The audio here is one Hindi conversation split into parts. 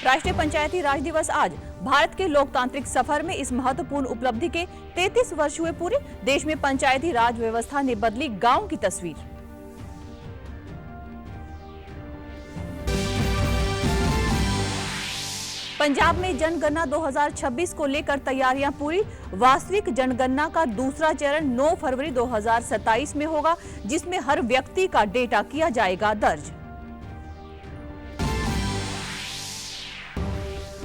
राष्ट्रीय पंचायती राज दिवस आज। भारत के लोकतांत्रिक सफर में इस महत्वपूर्ण उपलब्धि के 33 वर्ष हुए पूरे। देश में पंचायती राज व्यवस्था ने बदली गांव की तस्वीर। पंजाब में जनगणना 2026 को लेकर तैयारियां पूरी। वास्तविक जनगणना का दूसरा चरण 9 फरवरी 2027 में होगा, जिसमें हर व्यक्ति का डेटा किया जाएगा दर्ज।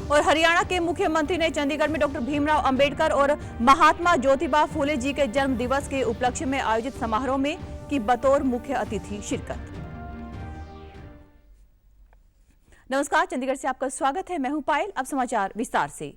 और हरियाणा के मुख्यमंत्री ने चंडीगढ़ में डॉक्टर भीमराव अंबेडकर और महात्मा ज्योतिबा फूले जी के जन्म दिवस के उपलक्ष्य में आयोजित समारोह में की बतौर मुख्य अतिथि शिरकत। नमस्कार, चंडीगढ़ से आपका स्वागत है। मैं हूं पायल। अब समाचार विस्तार से।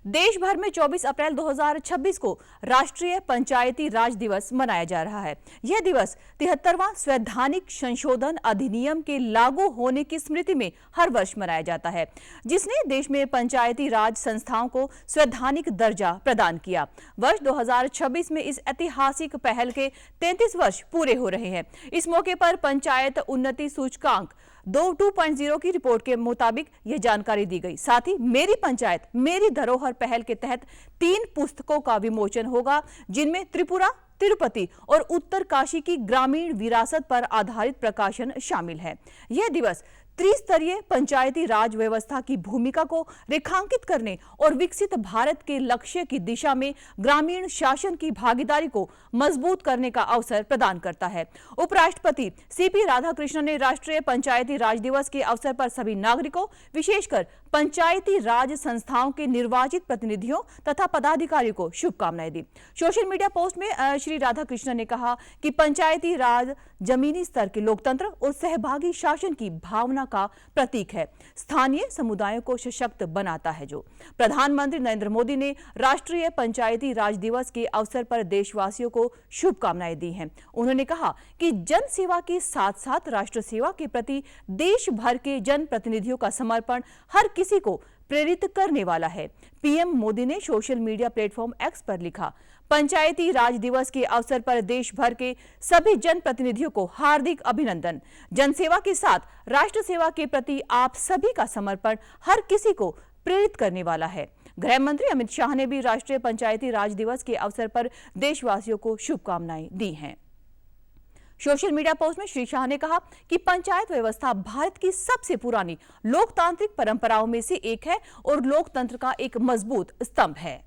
देश भर में 24 अप्रैल 2026 को राष्ट्रीय पंचायती राज दिवस मनाया जा रहा है। यह दिवस 73वां संवैधानिक संशोधन अधिनियम के लागू होने की स्मृति में हर वर्ष मनाया जाता है, जिसने देश में पंचायती राज संस्थाओं को संवैधानिक दर्जा प्रदान किया। वर्ष 2026 में इस ऐतिहासिक पहल के 33 वर्ष पूरे हो रहे हैं। इस मौके पर पंचायत उन्नति सूचकांक 2.0 की रिपोर्ट के मुताबिक यह जानकारी दी गई। साथ ही मेरी पंचायत मेरी धरोहर पहल के तहत 3 पुस्तकों का विमोचन होगा, जिनमें त्रिपुरा, तिरुपति और उत्तरकाशी की ग्रामीण विरासत पर आधारित प्रकाशन शामिल है। यह दिवस त्रिस्तरीय पंचायती राज व्यवस्था की भूमिका को रेखांकित करने और विकसित भारत के लक्ष्य की दिशा में ग्रामीण शासन की भागीदारी को मजबूत करने का अवसर प्रदान करता है। उपराष्ट्रपति सीपी राधाकृष्णन ने राष्ट्रीय पंचायती राज दिवस के अवसर पर सभी नागरिकों, विशेषकर पंचायती राज संस्थाओं के निर्वाचित प्रतिनिधियों तथा पदाधिकारियों को शुभकामनाएं दी। सोशल मीडिया पोस्ट में श्री राधाकृष्णन ने कहा कि पंचायती राज जमीनी स्तर के लोकतंत्र और सहभागी शासन की भावना का प्रतीक है, स्थानीय समुदायों को सशक्त बनाता है। जो प्रधानमंत्री नरेंद्र मोदी ने राष्ट्रीय पंचायती राज दिवस के अवसर पर देशवासियों को शुभकामनाएं दी हैं। उन्होंने कहा कि जन सेवा के साथ साथ राष्ट्र सेवा के प्रति देश भर के जनप्रतिनिधियों का समर्पण हर किसी को प्रेरित करने वाला है। पीएम मोदी ने सोशल मीडिया प्लेटफॉर्म एक्स पर लिखा, पंचायती राज दिवस के अवसर पर देश भर के सभी जनप्रतिनिधियों को हार्दिक अभिनंदन। जनसेवा के साथ राष्ट्र सेवा के प्रति आप सभी का समर्पण हर किसी को प्रेरित करने वाला है। गृह मंत्री अमित शाह ने भी राष्ट्रीय पंचायती राज दिवस के अवसर पर देशवासियों को शुभकामनाएं दी हैं। सोशल मीडिया पोस्ट में श्री शाह ने कहा कि पंचायत व्यवस्था भारत की सबसे पुरानी लोकतांत्रिक परंपराओं में से एक है और लोकतंत्र का एक मजबूत स्तंभ है।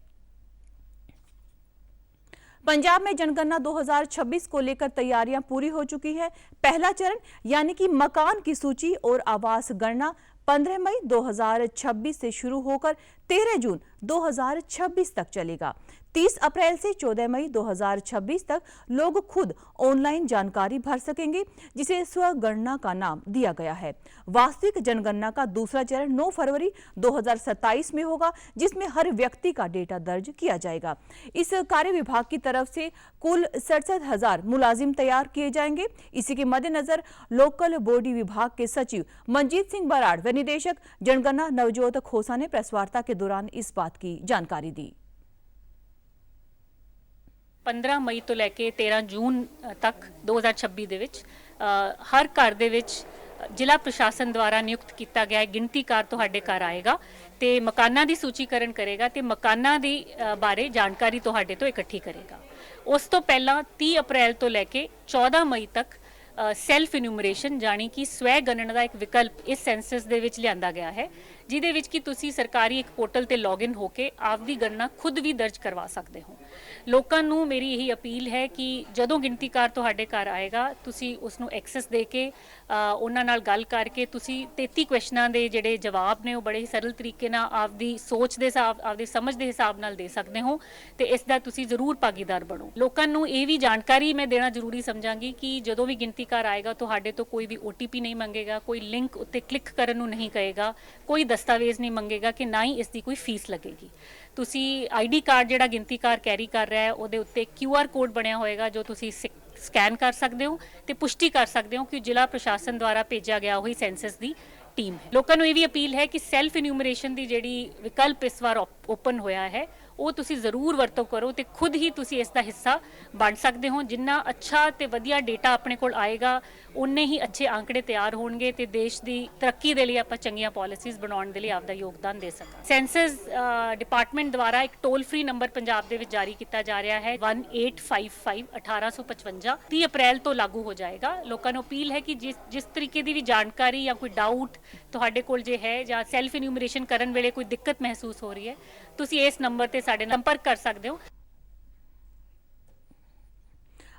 पंजाब में जनगणना 2026 को लेकर तैयारियां पूरी हो चुकी है। पहला चरण यानी कि मकान की सूची और आवास गणना 15 मई 2026 से शुरू होकर 13 जून 2026 तक चलेगा। 30 अप्रैल से 14 मई 2026 तक लोग खुद ऑनलाइन जानकारी भर सकेंगे, जिसे स्वगणना का नाम दिया गया है। वास्तविक जनगणना का दूसरा चरण 9 फरवरी 2027 में होगा, जिसमें हर व्यक्ति का डेटा दर्ज किया जाएगा। इस कार्य विभाग की तरफ से कुल 67,000 मुलाजिम तैयार किए जाएंगे। इसी के मद्देनजर लोकल बॉडी विभाग के सचिव मंजीत सिंह बराड़ व निदेशक जनगणना नवजोत खोसा ने प्रेस वार्ता के दौरान इस बात की जानकारी दी। 15 ਮਈ ਤੋਂ ਲੈ ਕੇ 13 ਜੂਨ ਤੱਕ 2026 ਦੇ ਵਿੱਚ ਹਰ ਘਰ ਦੇ ਵਿੱਚ ਜ਼ਿਲ੍ਹਾ ਪ੍ਰਸ਼ਾਸਨ ਦੁਆਰਾ ਨਿਯੁਕਤ ਕੀਤਾ ਗਿਆ ਗਿਣਤੀਕਾਰ ਤੁਹਾਡੇ ਘਰ ਆਏਗਾ ਤੇ ਮਕਾਨਾਂ ਦੀ ਸੂਚੀਕਰਨ ਕਰੇਗਾ ਤੇ ਮਕਾਨਾਂ ਦੀ ਬਾਰੇ ਜਾਣਕਾਰੀ ਤੁਹਾਡੇ ਤੋਂ ਇਕੱਠੀ ਕਰੇਗਾ। ਉਸ ਤੋਂ ਪਹਿਲਾਂ 30 ਅਪ੍ਰੈਲ ਤੋਂ ਲੈ ਕੇ 14 ਮਈ ਤੱਕ ਸੈਲਫ ਇਨੂਮਰੇਸ਼ਨ ਜਾਨੀ ਕਿ ਸਵੈ ਗਣਨਾ ਦਾ ਇੱਕ ਵਿਕਲਪ ਇਸ ਸੈਂਸਸ ਦੇ ਵਿੱਚ ਲਿਆਂਦਾ ਗਿਆ ਹੈ, ਜਿਹਦੇ ਵਿੱਚ ਕਿ ਤੁਸੀਂ ਸਰਕਾਰੀ ਇੱਕ ਪੋਰਟਲ ਤੇ ਲੌਗਇਨ ਹੋ ਕੇ ਆਪਦੀ ਗਣਨਾ ਖੁਦ ਵੀ ਦਰਜ ਕਰਵਾ ਸਕਦੇ ਹੋ। ਲੋਕਾਂ ਨੂੰ ਮੇਰੀ ਇਹੀ ਅਪੀਲ ਹੈ ਕਿ ਜਦੋਂ ਗਿਣਤੀਕਾਰ ਤੁਹਾਡੇ ਘਰ ਆਏਗਾ ਤੁਸੀਂ ਉਸ ਨੂੰ ਐਕਸੈਸ ਦੇ ਕੇ ਉਹਨਾਂ ਨਾਲ ਗੱਲ ਕਰਕੇ ਤੁਸੀਂ 33 ਕੁਐਸਚਨਾਂ ਦੇ ਜਿਹੜੇ ਜਵਾਬ ਨੇ ਉਹ ਬੜੇ ਹੀ ਸਰਲ ਤਰੀਕੇ ਨਾਲ ਆਪਦੀ ਸੋਚ ਦੇ ਹਿਸਾਬ, ਆਪਦੀ ਸਮਝ ਦੇ ਹਿਸਾਬ ਨਾਲ ਦੇ ਸਕਦੇ ਹੋ ਤੇ ਇਸ ਦਾ ਤੁਸੀਂ ਜ਼ਰੂਰ ਭਾਗੀਦਾਰ ਬਣੋ। ਲੋਕਾਂ ਨੂੰ ਇਹ ਵੀ ਜਾਣਕਾਰੀ ਮੈਂ ਦੇਣਾ ਜ਼ਰੂਰੀ ਸਮਝਾਂਗੀ ਕਿ ਜਦੋਂ ਵੀ ਗਿਣਤੀਕਾਰ ਆਏਗਾ ਤੁਹਾਡੇ ਤੋਂ ਕੋਈ ਵੀ OTP ਨਹੀਂ ਮੰਗੇਗਾ, ਕੋਈ ਲਿੰਕ ਉੱਤੇ ਕਲਿੱਕ ਕਰਨ ਨੂੰ ਨਹੀਂ ਕਹੇਗਾ, ਕੋਈ ਦਸਤਾਵੇਜ਼ ਨਹੀਂ ਮੰਗੇਗਾ ਕਿ ਨਾ ਹੀ ਇਸ ਦੀ ਕੋਈ ਫੀਸ ਲੱਗੇਗੀ। ਤੁਸੀਂ ID ਕਾਰਡ ਜਿਹੜਾ ਗਿਣਤੀਕਾਰ ਕੈਰੀ ਕਰ ਰਿਹਾ ਹੈ ਉਹਦੇ ਉੱਤੇ QR ਕੋਡ ਬਣਿਆ ਹੋਏਗਾ ਜੋ ਤੁਸੀਂ ਸਕੈਨ ਕਰ ਸਕਦੇ ਹੋ ਤੇ ਪੁਸ਼ਟੀ ਕਰ ਸਕਦੇ ਹੋ ਕਿ ਜ਼ਿਲ੍ਹਾ ਪ੍ਰਸ਼ਾਸਨ ਦੁਆਰਾ ਭੇਜਿਆ ਗਿਆ ਉਹੀ ਸੈਂਸਸ ਦੀ ਟੀਮ ਹੈ। ਲੋਕਾਂ ਨੂੰ ਇਹ ਵੀ ਅਪੀਲ ਹੈ ਕਿ ਸੈਲਫ ਇਨੂਮਰੇਸ਼ਨ ਦੀ ਜਿਹੜੀ ਵਿਕਲਪ ਇਸ ਵਾਰ ਓਪਨ ਹੋਇਆ ਹੈ ਉਹ ਤੁਸੀਂ ਜ਼ਰੂਰ ਵਰਤੋਂ ਕਰੋ ਤੇ ਖੁਦ ਹੀ ਤੁਸੀਂ ਇਸ ਦਾ ਹਿੱਸਾ ਬਣ ਸਕਦੇ ਹੋ। ਜਿੰਨਾ ਅੱਛਾ ਤੇ ਵਧੀਆ ਡੇਟਾ ਆਪਣੇ ਕੋਲ ਆਏਗਾ ਉਨੇ ਹੀ ਅੱਛੇ ਆંકੜੇ ਤਿਆਰ ਹੋਣਗੇ ਤੇ ਦੇਸ਼ ਦੀ ਤਰੱਕੀ ਦੇ ਲਈ ਆਪਾਂ ਚੰਗੀਆਂ ਪਾਲਿਸੀਜ਼ ਬਣਾਉਣ ਦੇ ਲਈ ਆਪਦਾ ਯੋਗਦਾਨ ਦੇ ਸਕਾਂਗੇ। ਸੈਂਸਸ ਡਿਪਾਰਟਮੈਂਟ ਦੁਆਰਾ ਇੱਕ ਟੋਲ ਫ੍ਰੀ ਨੰਬਰ ਪੰਜਾਬ ਦੇ ਵਿੱਚ ਜਾਰੀ ਕੀਤਾ ਜਾ ਰਿਹਾ ਹੈ 1855 1855 30 ਅਪ੍ਰੈਲ ਤੋਂ ਲਾਗੂ ਹੋ ਜਾਏਗਾ। ਲੋਕਾਂ ਨੂੰ ਅਪੀਲ ਹੈ ਕਿ ਜਿਸ ਤਰੀਕੇ ਦੀ ਵੀ ਜਾਣਕਾਰੀ ਜਾਂ ਕੋਈ ਡਾਊਟ ਤੁਹਾਡੇ ਕੋਲ ਜੇ ਹੈ ਜਾਂ ਸੈਲਫ ਇਨੂਮਰੇਸ਼ਨ ਕਰਨ ਵੇਲੇ ਕੋਈ ਦਿੱਕਤ ਮਹਿਸੂਸ ਹੋ ਰਹੀ ਹੈ ਤੁਸੀਂ ਇਸ ਨੰਬਰ ਤੇ ਸਾਡੇ ਨਾਲ ਸੰਪਰਕ ਕਰ ਸਕਦੇ ਹੋ।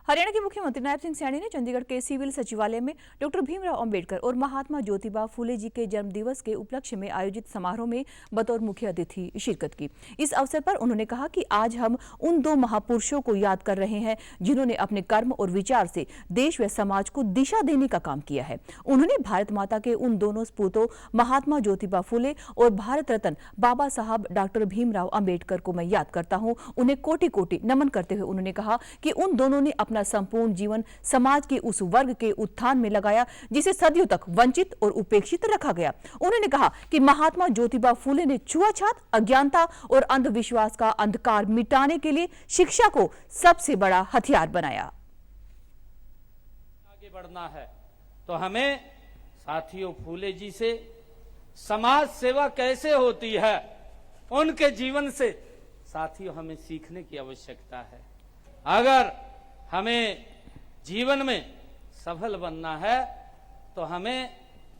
हरियाणा के मुख्यमंत्री नायब सिंह सैनी ने चंडीगढ़ के सिविल सचिवालय में डॉक्टर भीमराव अंबेडकर और महात्मा ज्योतिबा फूले जी के जन्म दिवस के उपलक्ष्य में आयोजित समारोह में बतौर मुख्य अतिथि शिरकत की। इस अवसर पर उन्होंने कहा कि आज हम उन दो महापुरुषों को याद कर रहे हैं जिन्होंने अपने कर्म और विचार से देश व समाज को दिशा देने का काम किया है। उन्होंने भारत माता के उन दोनों सपूतों महात्मा ज्योतिबा फूले और भारत रत्न बाबा साहब डॉक्टर भीमराव अंबेडकर को मैं याद करता हूं। उन्हें कोटि कोटि नमन करते हुए उन्होंने कहा कि उन दोनों ने अपना संपूर्ण जीवन समाज के उस वर्ग के उत्थान में लगाया जिसे सदियों तक वंचित और उपेक्षित रखा गया। उन्होंने कहा कि महात्मा ज्योतिबा फूले ने छुआछूत, अज्ञानता और अंधविश्वास का अंधकार मिटाने के लिए शिक्षा को सबसे बड़ा हथियार बनाया। आगे बढ़ना है तो हमें साथियों फूले जी से समाज सेवा कैसे होती है उनके जीवन से साथियों हमें सीखने की आवश्यकता है। अगर हमें जीवन में सफल बनना है तो हमें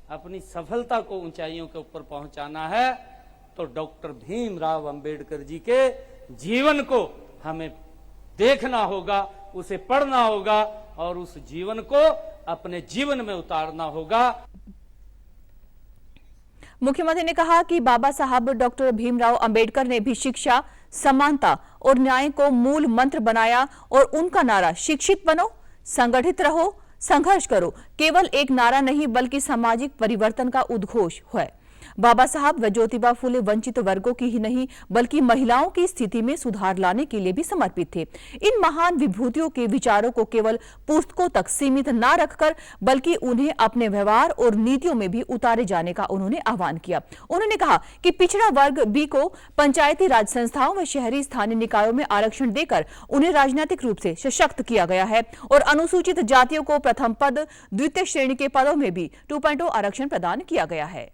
अपनी सफलता को ऊंचाइयों के ऊपर पहुंचाना है तो डॉक्टर भीमराव अंबेडकर जी के जीवन को हमें देखना होगा, उसे पढ़ना होगा और उस जीवन को अपने जीवन में उतारना होगा। मुख्यमंत्री ने कहा कि बाबा साहब डॉक्टर भीमराव अंबेडकर ने भी शिक्षा, समानता और न्याय को मूल मंत्र बनाया और उनका नारा शिक्षित बनो, संगठित रहो, संघर्ष करो केवल एक नारा नहीं बल्कि सामाजिक परिवर्तन का उद्घोष है। बाबा साहब व ज्योतिबा फूले वंचित वर्गों की ही नहीं बल्कि महिलाओं की स्थिति में सुधार लाने के लिए भी समर्पित थे। इन महान विभूतियों के विचारों को केवल पुस्तकों तक सीमित न रखकर बल्कि उन्हें अपने व्यवहार और नीतियों में भी उतारे जाने का उन्होंने आह्वान किया। उन्होंने कहा कि पिछड़ा वर्ग बी को पंचायती राज संस्थाओं व शहरी स्थानीय निकायों में आरक्षण देकर उन्हें राजनीतिक रूप से सशक्त किया गया है और अनुसूचित जातियों को प्रथम पद, द्वितीय श्रेणी के पदों में भी 2.0 आरक्षण प्रदान किया गया है।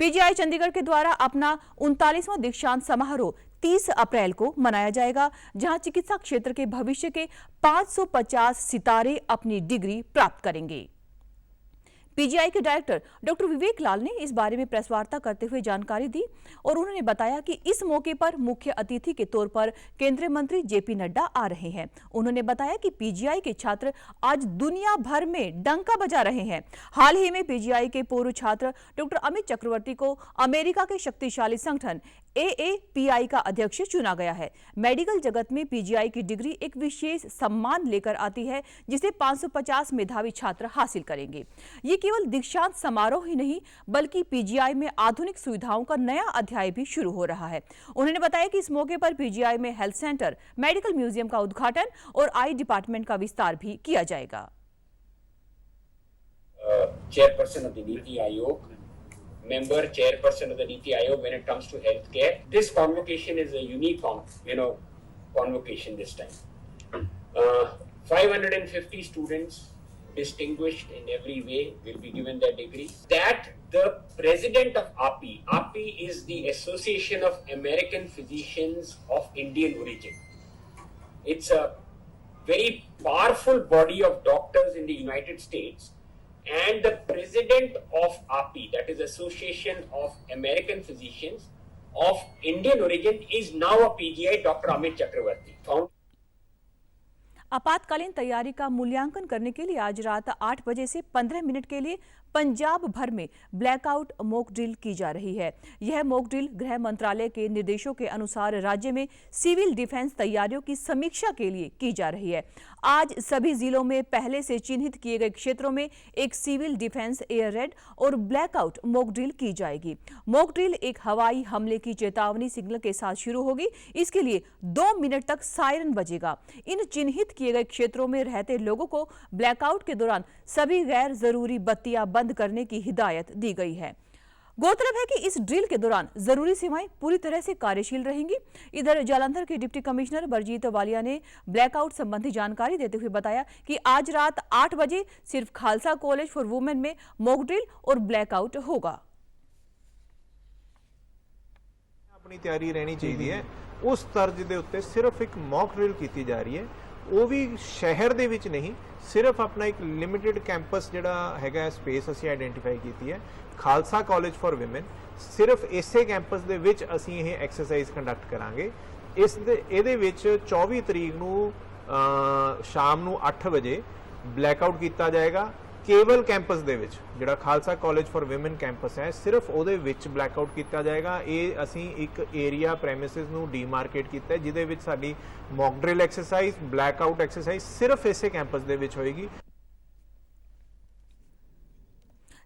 पीजीआई चंडीगढ़ के द्वारा अपना 39वां दीक्षांत समारोह 30 अप्रैल को मनाया जाएगा, जहां चिकित्सा क्षेत्र के भविष्य के 550 सितारे अपनी डिग्री प्राप्त करेंगे। पीजीआई के डायरेक्टर डॉक्टर विवेक लाल ने इस बारे में प्रेस वार्ता करते हुए जानकारी दी और उन्होंने बताया कि इस मौके पर मुख्य अतिथि के तौर पर केंद्रीय मंत्री जेपी नड्डा आ रहे हैं। उन्होंने बताया कि पीजीआई के छात्र आज दुनिया भर में डंका बजा रहे हैं। हाल ही में पीजीआई के पूर्व छात्र डॉक्टर अमित चक्रवर्ती को अमेरिका के शक्तिशाली संगठन AAPI का अध्यक्ष चुना गया है। मेडिकल जगत में पीजीआई की डिग्री एक विशेष सम्मान लेकर आती है जिसे 550 मेधावी छात्र हासिल करेंगे। ये केवल दीक्षांत समारोह ही नहीं बल्कि पीजीआई में आधुनिक सुविधाओं का नया अध्याय भी शुरू हो रहा है। उन्होंने बताया कि इस मौके पर पीजीआई में हेल्थ सेंटर, मेडिकल म्यूजियम का उद्घाटन और आई डिपार्टमेंट का विस्तार भी किया जाएगा। Chairperson of the NITI Aayog, member chairperson of the NITI Aayog when it comes to healthcare. This convocation is a unique convocation this time. 550 students, distinguished in every way, will be given their degree. That the president of API is the Association of American Physicians of Indian origin. It's a very powerful body of doctors in the United States. And the president of API, that is Association of American Physicians of Indian origin, is now a PGI, Dr. Amit Chakravarti. आपातकालीन तैयारी का मूल्यांकन करने के लिए आज रात 8 बजे से 15 मिनट के लिए पंजाब भर में ब्लैकआउट मॉक ड्रिल की जा रही है। यह मॉक ड्रिल गृह मंत्रालय के निर्देशों के अनुसार राज्य में सिविल डिफेंस तैयारियों की समीक्षा के लिए की जा रही है। आज सभी जिलों में पहले से चिन्हित किए गए क्षेत्रों में एक सिविल डिफेंस एयर रेड और ब्लैकआउट मॉक ड्रिल की जाएगी। मॉक ड्रिल एक हवाई हमले की चेतावनी सिग्नल के साथ शुरू होगी। इसके लिए 2 मिनट तक सायरन बजेगा। इन चिन्हित किए गए क्षेत्रों में रहते लोगों को ब्लैकआउट के दौरान सभी गैर जरूरी बत्तियां बंद करने की हिदायत दी गई है। गौरतलब है कि इस ड्रिल के दौरान जरूरी सेवाएं पूरी तरह से कार्यशील रहेंगी। इधर जालंधर के डिप्टी कमिश्नर बलजीत वालिया ने ब्लैकआउट संबंधी जानकारी देते हुए बताया कि आज रात 8 बजे सिर्फ खालसा कॉलेज फॉर वुमेन में मॉक ड्रिल और ब्लैकआउट होगा। अपनी तैयारी रहनी चाहिए है, उस तर्ज ਦੇ ਉੱਤੇ ਸਿਰਫ ਇੱਕ ਮੌਕ ਡਰਿਲ ਕੀਤੀ ਜਾ ਰਹੀ ਹੈ। ਉਹ ਵੀ ਸ਼ਹਿਰ ਦੇ ਵਿੱਚ ਨਹੀਂ, ਸਿਰਫ ਆਪਣਾ ਇੱਕ ਲਿਮਿਟਿਡ ਕੈਂਪਸ ਜਿਹੜਾ ਹੈਗਾ ਸਪੇਸ ਅਸੀਂ ਆਇਡੈਂਟੀਫਾਈ ਕੀਤੀ ਹੈ, ਖਾਲਸਾ ਕਾਲਜ ਫॉर ਵਿਮਨ। ਸਿਰਫ ਇਸੇ ਕੈਂਪਸ ਦੇ ਵਿੱਚ ਅਸੀਂ ਇਹ ਐਕਸਰਸਾਈਜ਼ ਕੰਡਕਟ ਕਰਾਂਗੇ। ਇਹਦੇ ਵਿੱਚ 24 ਤਰੀਕ ਨੂੰ ਸ਼ਾਮ ਨੂੰ 8 ਵਜੇ ਬਲੈਕਆਊਟ ਕੀਤਾ ਜਾਏਗਾ। केवल कैंपस दे विच जिहड़ा Khalsa college for women campus है सिर्फ ਉਹਦੇ ਵਿੱਚ ਬਲੈਕਆਊਟ ਕੀਤਾ ਜਾਏਗਾ। ਇਹ ਅਸੀਂ ਇੱਕ ਏਰੀਆ ਪ੍ਰੈਮਿਸਿਸ ਨੂੰ ਡੀਮਾਰਕੇਟ ਕੀਤਾ ਜਿਹਦੇ ਵਿੱਚ ਸਾਡੀ mock drill exercise blackout exercise सिर्फ ਇਸੇ कैंपस ਦੇ ਵਿੱਚ होएगी।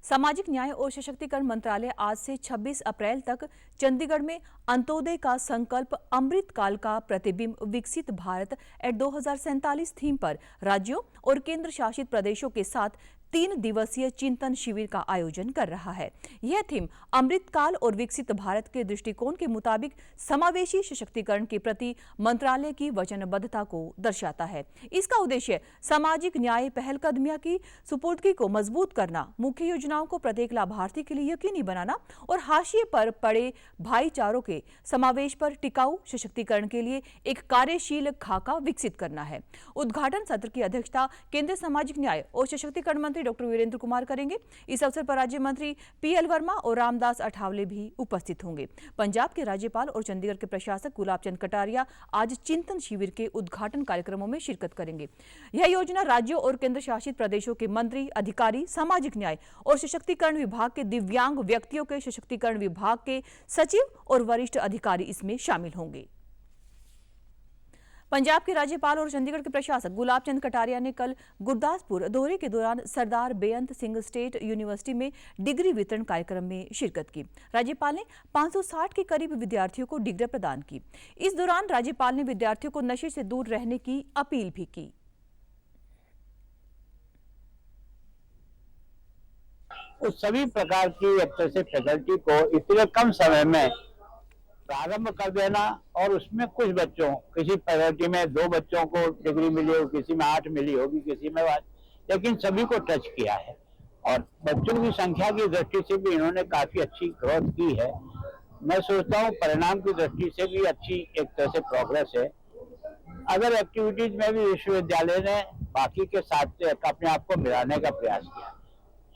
सामाजिक न्याय और सशक्तिकरण मंत्रालय आज से 26 अप्रैल तक चंडीगढ़ में अंत्योदय का संकल्प अमृत काल का प्रतिबिंब विकसित भारत एट 2047 थीम पर राज्यों और केंद्र शासित प्रदेशों के साथ 3 दिवसीय चिंतन शिविर का आयोजन कर रहा है। यह थीम अमृत काल और विकसित भारत के दृष्टिकोण के मुताबिक समावेशी सशक्तिकरण के प्रति मंत्रालय की वचनबद्धता को दर्शाता है। इसका उद्देश्य सामाजिक न्याय पहलकदमियां की सुपुर्दगी को मजबूत करना, मुख्य योजनाओं को प्रत्येक लाभार्थी के लिए यकीनी बनाना और हाशिए पर पड़े भाईचारों के समावेश पर टिकाऊ सशक्तिकरण के लिए एक कार्यशील खाका विकसित करना है। उद्घाटन सत्र की अध्यक्षता केंद्रीय सामाजिक न्याय और सशक्तिकरण मंत्री डॉक्टर वीरेंद्र कुमार करेंगे। इस अवसर पर राज्य मंत्री पीएल वर्मा और रामदास अठावले भी उपस्थित होंगे। पंजाब के राज्यपाल और चंडीगढ़ के प्रशासक गुलाब चंद कटारिया आज चिंतन शिविर के उद्घाटन कार्यक्रमों में शिरकत करेंगे। यह योजना राज्यों और केंद्र शासित प्रदेशों के मंत्री, अधिकारी, सामाजिक न्याय और सशक्तिकरण विभाग के दिव्यांग व्यक्तियों के सशक्तिकरण विभाग के सचिव और वरिष्ठ अधिकारी इसमें शामिल होंगे। पंजाब के राज्यपाल और चंडीगढ़ के प्रशासक गुलाब चंद कटारिया ने कल गुरदासपुर दौरे के दौरान सरदार बेअंत सिंह स्टेट यूनिवर्सिटी में डिग्री वितरण कार्यक्रम में शिरकत की। राज्यपाल ने 560 के करीब विद्यार्थियों को डिग्री प्रदान की। इस दौरान राज्यपाल ने विद्यार्थियों को नशे से दूर रहने की अपील भी की। उस सभी प्रकार की फैकल्टी को इतने कम समय में प्रारंभ कर देना और उसमें कुछ बच्चों, किसी फैकल्टी में 2 बच्चों को डिग्री मिली हो, किसी में 8 मिली होगी, किसी में 5, लेकिन सभी को टच किया है और बच्चों की संख्या की दृष्टि से भी इन्होंने काफी अच्छी ग्रोथ की है। मैं सोचता हूँ परिणाम की दृष्टि से भी अच्छी एक तरह से प्रोग्रेस है। अदर एक्टिविटीज में भी विश्वविद्यालय ने बाकी के साथ अपने आप को मिलाने का प्रयास किया।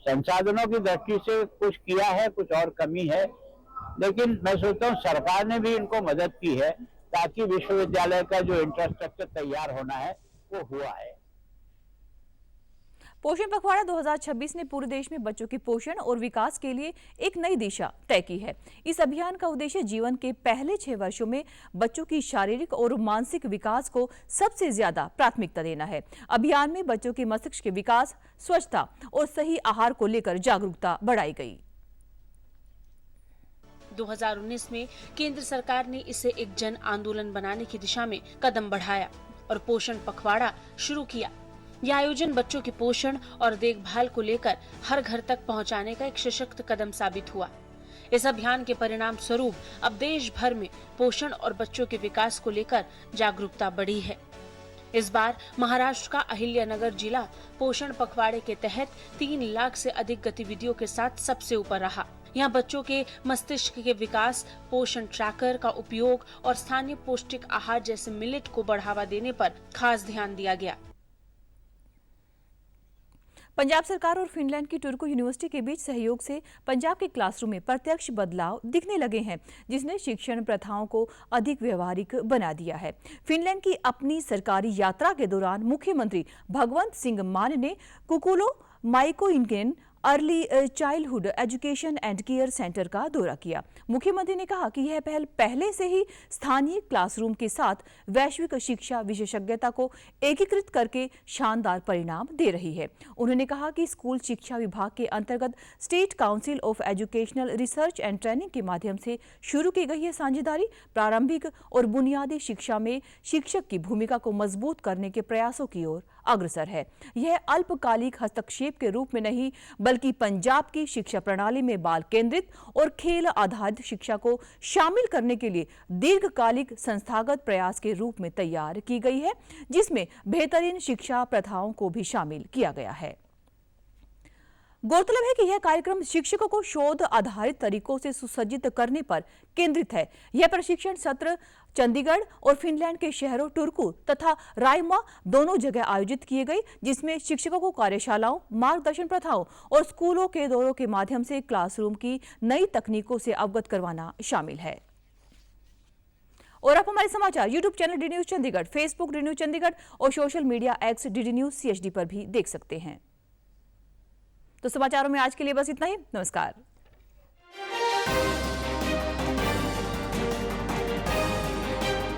संसाधनों की दृष्टि से कुछ किया है, कुछ और कमी है, लेकिन मैं सोचता हूँ सरकार ने भी इनको मदद की है ताकि विश्वविद्यालय का जो इंफ्रास्ट्रक्चर तैयार होना है वो हुआ है। पोषण पखवाड़ा 2026 ने पूरे देश में बच्चों के पोषण और विकास के लिए एक नई दिशा तय की है। इस अभियान का उद्देश्य जीवन के पहले 6 वर्षों में बच्चों की शारीरिक और मानसिक विकास को सबसे ज्यादा प्राथमिकता देना है। अभियान में बच्चों के मस्तिष्क के विकास, स्वच्छता और सही आहार को लेकर जागरूकता बढ़ाई गई। 2019 में केंद्र सरकार ने इसे एक जन आंदोलन बनाने की दिशा में कदम बढ़ाया और पोषण पखवाड़ा शुरू किया। यह आयोजन बच्चों के पोषण और देखभाल को लेकर हर घर तक पहुंचाने का एक सशक्त कदम साबित हुआ। इस अभियान के परिणाम स्वरूप अब देश भर में पोषण और बच्चों के विकास को लेकर जागरूकता बढ़ी है। इस बार महाराष्ट्र का अहिल्यानगर जिला पोषण पखवाड़े के तहत 3 लाख से अधिक गतिविधियों के साथ सबसे ऊपर रहा। यहाँ बच्चों के मस्तिष्क के विकास, पोषण ट्रैकर का उपयोग और स्थानीय पौष्टिक आहार जैसे मिलेट को बढ़ावा देने पर खास ध्यान दिया गया। पंजाब सरकार और फिनलैंड की टुर्कू यूनिवर्सिटी के बीच सहयोग से पंजाब के क्लासरूम में प्रत्यक्ष बदलाव दिखने लगे हैं, जिसने शिक्षण प्रथाओं को अधिक व्यवहारिक बना दिया है। फिनलैंड की अपनी सरकारी यात्रा के दौरान मुख्यमंत्री भगवंत सिंह मान ने कुकुलो माइकोइनकेन early childhood education and care centre का दौरा किया। मुख्यमंत्री ने कहा कि यह पहल पहले से ही स्थानीय क्लासरूम के साथ वैश्विक शिक्षा विशेषज्ञता को एकीकृत करके शानदार परिणाम दे रही है। उन्होंने कहा कि स्कूल शिक्षा विभाग के अंतर्गत state council of educational research and training के माध्यम से शुरू की गई यह साझेदारी प्रारंभिक और बुनियादी शिक्षा में शिक्षक की भूमिका को मजबूत करने के प्रयासों की ओर अग्रसर है। यह अल्पकालिक हस्तक्षेप के रूप में नहीं बल्कि पंजाब की शिक्षा प्रणाली में बाल केंद्रित और खेल आधारित शिक्षा को शामिल करने के लिए दीर्घकालिक संस्थागत प्रयास के रूप में तैयार की गई है, जिसमें बेहतरीन शिक्षा प्रथाओं को भी शामिल किया गया है। गौरतलब है कि यह कार्यक्रम शिक्षकों को शोध आधारित तरीकों से सुसज्जित करने पर केंद्रित है। यह प्रशिक्षण सत्र चंडीगढ़ और फिनलैंड के शहरों टुर्कू तथा रायमा दोनों जगह आयोजित किए गए, जिसमें शिक्षकों को कार्यशालाओं, मार्गदर्शन प्रथाओं और स्कूलों के दौरों के माध्यम से क्लासरूम की नई तकनीकों से अवगत करवाना शामिल है। और आप हमारे समाचार YouTube channel D News Chandigarh, Facebook D News Chandigarh और social media X D News CHD पर भी देख सकते हैं। तो समाचारों में आज के लिए बस इतना ही। नमस्कार।